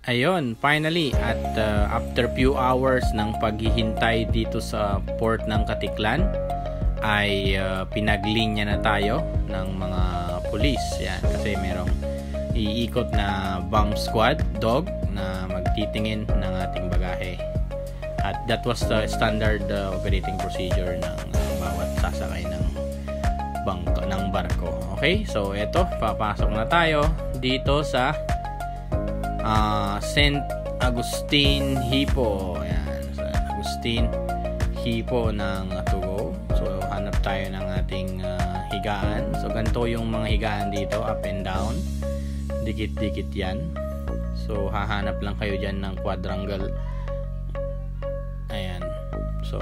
Ayun, finally, at after few hours ng paghihintay dito sa port ng Katiklan, ay pinaglinya na tayo ng mga pulis. Yan, kasi merong iikot na bomb squad dog na magtitingin ng ating bagahe. At that was the standard operating procedure ng bawat sasakay ng barko. Okay, so eto, papasok na tayo dito sa St. Agustin Hippo. Ayan, St. Agustin Hippo ng Tugo. So hanap tayo ng ating higaan. So ganito yung mga higaan dito, up and down, dikit-dikit yan. So hahanap lang kayo dyan ng quadrangle. Ayan, so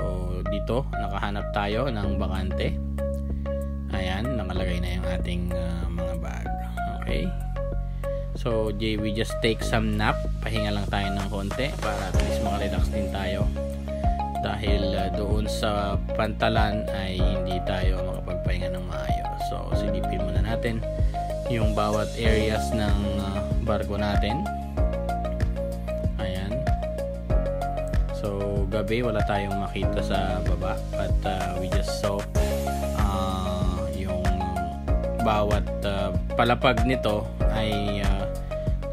dito nakahanap tayo ng bakante. Ayan, nakalagay na yung ating mga bag. Okay, so we just take some nap. Pahinga lang tayo ng konti para at least makarelax din tayo, dahil doon sa pantalan ay hindi tayo makapagpahinga ng maayos. So silipin muna natin yung bawat areas ng barko natin. Ayan, so gabi wala tayong makita sa baba, but we just saw yung bawat palapag nito ay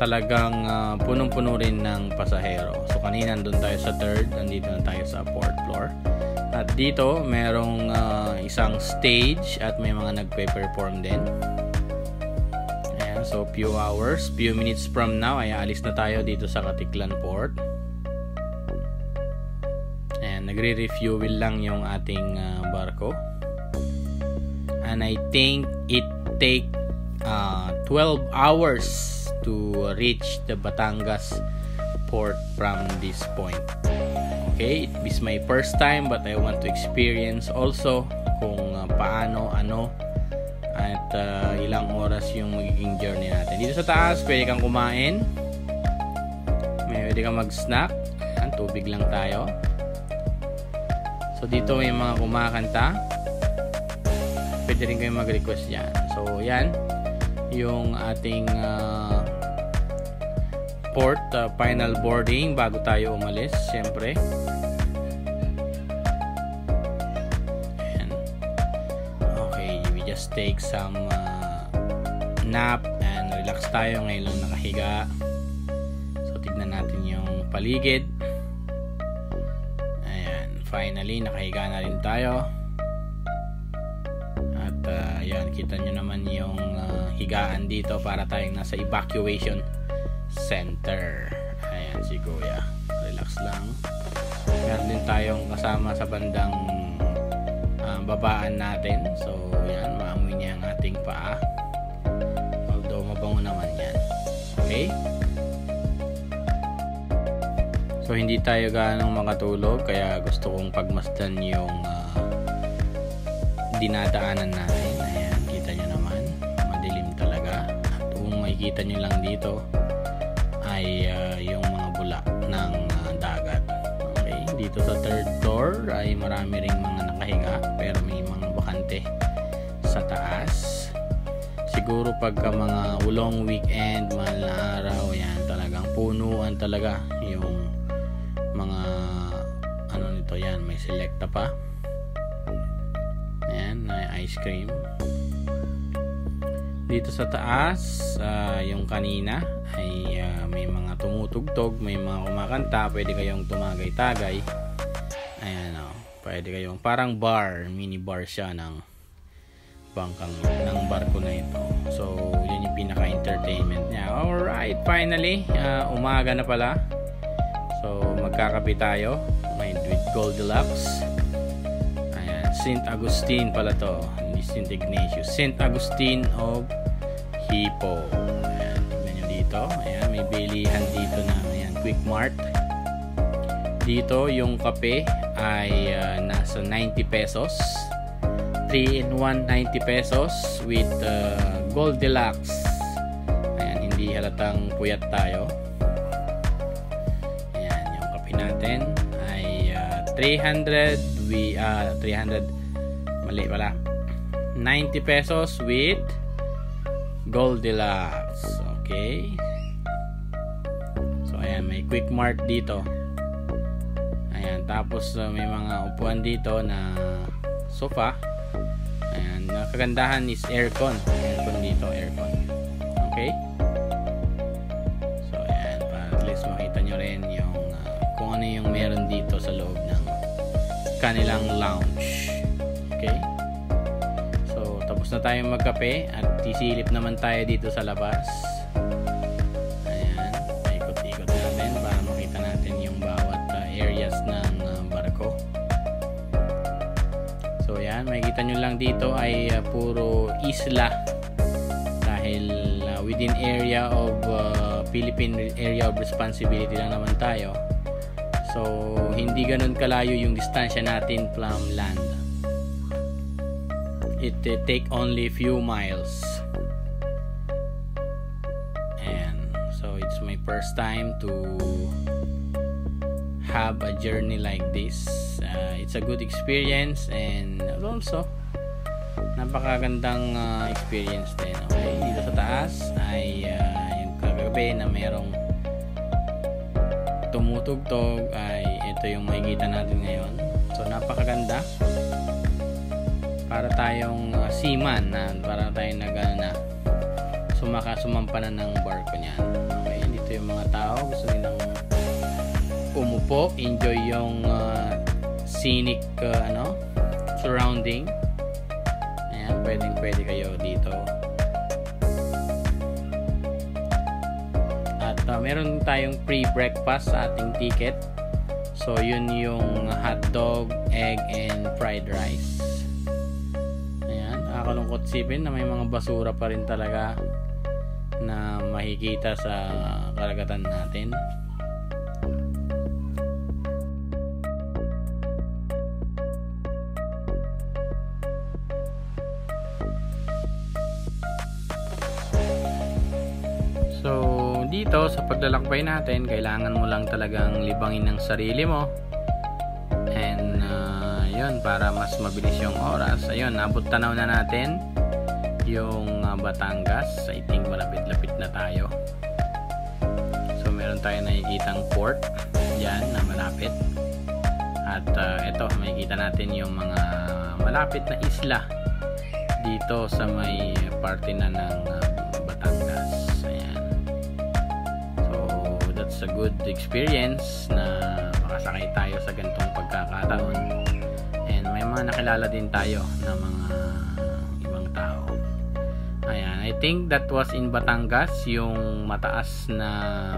talagang punong-puno rin ng pasahero. So kanina nandun tayo sa third, nandito na tayo sa fourth floor. At dito merong isang stage at may mga nagpe-perform din. Ayan, so few minutes from now ay alis na tayo dito sa Katiklan Port. Ayan, nagre-refuel lang yung ating barko. And I think it take 12 hours to reach the Batangas port from this point. Okay, it is my first time, but I want to experience also kung paano, ano, at ilang oras yung magiging journey natin. Dito sa taas, pwede kang kumain, pwede kang mag-snack. Ayan, tubig lang tayo. So dito may mga kumakanta, pwede rin kayo mag-request dyan. So yan yung ating port final boarding bago tayo umalis, syempre. Ayan. Okay, we just take some nap and relax tayo. Ngayon lang nakahiga, so tignan natin yung paligid. Ayan, finally nakahiga na rin tayo. At yan, kita nyo naman yung higaan dito para tayong nasa evacuation center. Ayan si Kuya, relax lang. Meron din tayong kasama sa bandang babaan natin. So yan, maamoy niya ang ating paa, although mabango naman yan. Okay, so hindi tayo ganong makatulog, kaya gusto kong pagmasdan yung dinadaanan natin. Ayan, kita nyo naman, madilim talaga. At kung makikita nyo lang dito ay yung mga bula ng dagat. Okay, dito sa third floor ay marami ring mga nakahiga, pero may mga bakante sa taas. Siguro pagka mga long weekend, mahal na araw, yan talagang punuan talaga yung mga ano nito. Yan, may selecta pa. Ayan, may ice cream. Dito sa taas, yung kanina ay may mga tumutugtog, may mga kumakanta. Pwede kayong tumagay-tagay. Ayan, pwede kayong parang bar, mini bar siya ng bangkang ng barko na ito. So yan yung pinaka-entertainment niya. Alright, finally umaga na pala. So magkakape tayo, may with Goldilocks. St. Agustin pala to, hindi St. Ignatius. St. Agustin of Hippo. Ayan, tignan nyo dito. Ayan, may bilihan dito na, ayan, Quick Mart. Dito yung kape ay nasa 90 pesos. 3-in-1, 90 pesos with Goldilocks. Ayan, hindi halatang puyat tayo. Ayan, yung kape natin ay 300 mali pala, 90 pesos with Goldilocks. Okay, so Ayan, may quick mart dito. Ayan, tapos may mga upuan dito na sofa. Ayan, kagandahan is aircon. Aircon dito, aircon. Okay? So, ayan, para at least makita nyo rin yung kung ano yung meron dito sa loob ng kanilang lounge. Okay? So, tapos na tayong magkape at sisilip naman tayo dito sa labas. Ayan, ikot-ikot natin para makita natin yung bawat areas ng barko. So, ayan, makikita nyo lang dito ay puro isla dahil within area of Philippine area of responsibility lang naman tayo. So, hindi ganun kalayo yung distansya natin from land. It take only few miles. And so, it's my first time to have a journey like this. It's a good experience and also napakagandang experience din. Okay, dito sa taas ay yung kagabi na merong tumutugtog ay ito yung makikita natin ngayon. So napakaganda. Para tayong seaman na para tayong sumampa na ng barko niyan. Okay, dito yung mga tao gusto nilang umupo, enjoy yung scenic surrounding. Ayan, pwede kayo dito. At meron tayong free breakfast sa ating ticket. So yun yung hotdog, egg, and fried rice. Ayan, nakakalungkot sipin na may mga basura pa rin talaga na makikita sa karagatan natin. So, dito sa paglalakbay natin, kailangan mo lang talagang libangin ng sarili mo. And, yun, para mas mabilis yung oras. Ayun, nabot tanaw na natin yung Batangas. I think malapit-lapit na tayo. So, meron tayo nakikitang port. Yan, na malapit. At, ito, makikita natin yung mga malapit na isla dito sa may parte na ng Batangas. A good experience na makasakay tayo sa ganitong pagkakataon, and may mga nakilala din tayo na mga ibang tao. Ayan, I think that was in Batangas, yung mataas na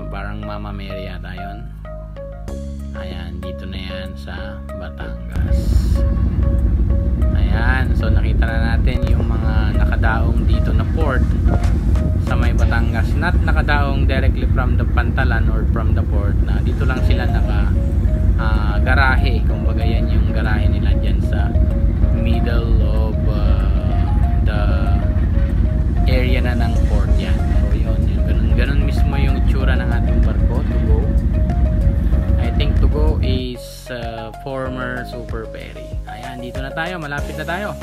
Barang Mama Mary yata yun. Ayan, dito na yan sa Batangas. Ayan, so nakita na natin yung mga nakadaong dito na port sa may Batangas, not nakadaong directly from the Pantalan or from the port, na dito lang sila garahe, kumbaga yan yung garahe nila dyan sa middle of the area na ng port yan. So yun ganun mismo yung itsura ng ating barko, Tugo. I think Tugo is former Super Ferry. Ayan, dito na tayo, malapit na tayo,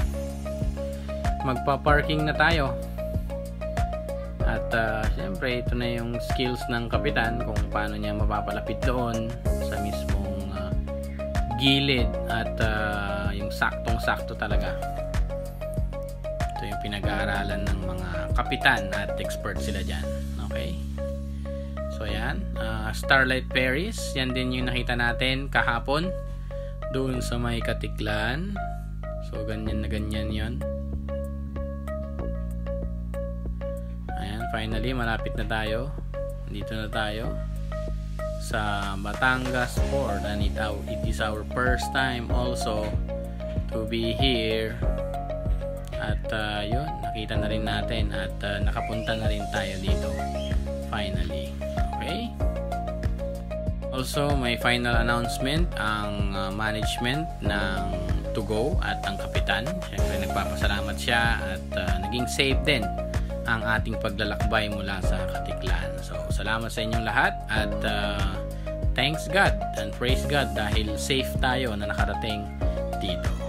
magpa-parking na tayo. At siyempre ito na yung skills ng kapitan kung paano niya mapapalapit doon sa mismong gilid at yung saktong-sakto talaga. Ito yung pinag-aaralan ng mga kapitan at expert sila dyan. Okay, so yan, Starlight Ferries, yan din yung nakita natin kahapon doon sa may Katiklan. So ganyan na ganyan yon. Finally, malapit na tayo. Dito na tayo sa Batangas Port, and it is our first time also to be here. At yun, nakita na rin natin at nakapunta na rin tayo dito finally. Okay, also may final announcement ang management ng Tugo at ang kapitan. Siyempre nagpapasalamat siya at naging safe din ang ating paglalakbay mula sa Katiklan. So, salamat sa inyong lahat at thanks God and praise God dahil safe tayo na nakarating dito.